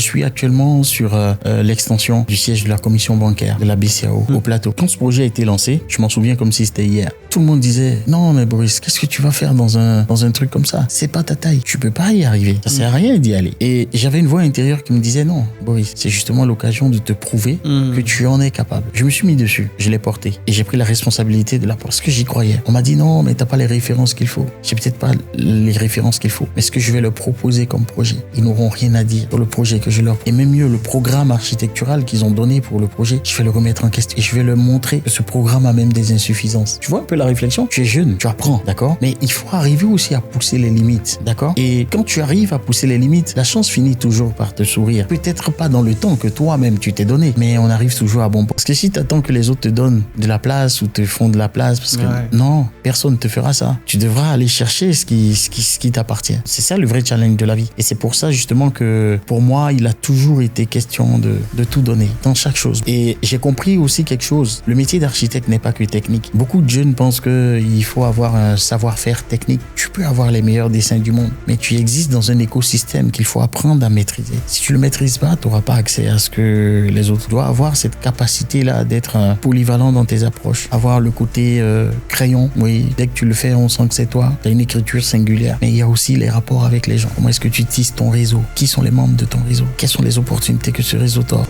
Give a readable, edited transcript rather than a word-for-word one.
suis actuellement sur l'extension du siège de la commission bancaire de la BCAO au plateau. Quand ce projet a été lancé, je m'en souviens comme si c'était hier. Tout le monde disait non mais Boris, qu'est-ce que tu vas faire dans un truc comme ça? C'est pas ta taille, tu peux pas y arriver. Ça sert à rien d'y aller. Et j'avais une voix intérieure qui me disait non Boris, c'est justement l'occasion de te prouver que tu en es capable. Je me suis mis dessus, je l'ai porté et j'ai pris la responsabilité de la parce que j'y croyais. On m'a dit non mais t'as pas les références qu'il faut. J'ai peut-être pas les références qu'il faut, mais ce que je vais leur proposer comme projet, ils n'auront rien à dire sur le projet que je leur... Et même mieux, le programme architectural qu'ils ont donné pour le projet, je vais le remettre en question et je vais leur montrer que ce programme a même des insuffisances. Tu vois un peu la réflexion? Tu es jeune, tu apprends, d'accord? Mais il faut arriver aussi à pousser les limites, d'accord? Et quand tu arrives à pousser les limites, la chance finit toujours par te sourire. Peut-être pas dans le temps que toi-même tu t'es donné, mais on arrive toujours à bon port. Parce que si tu attends que les autres te donnent de la place ou te font de la place, parce que non, personne ne te fera ça. Tu devras aller chercher ce qui t'appartient. C'est ça le vrai challenge de la vie. Et c'est pour ça justement que pour moi, il a toujours été question de tout donner dans chaque chose. Et j'ai compris aussi quelque chose. Le métier d'architecte n'est pas que technique. Beaucoup de jeunes pensent qu'il faut avoir un savoir-faire technique. Tu peux avoir les meilleurs dessins du monde, mais tu existes dans un écosystème qu'il faut apprendre à maîtriser. Si tu le maîtrises pas, tu n'auras pas accès à ce que les autres. Tu dois avoir cette capacité-là d'être polyvalent dans tes approches. Avoir le côté crayon. Oui, dès que tu le fais, on sent que c'est toi. Tu as une écriture singulière. Mais il y a aussi les rapports avec les gens. Comment est-ce que tu tisses ton réseau? Qui sont les membres de ton réseau? Quelles sont les opportunités que ce réseau t'offre?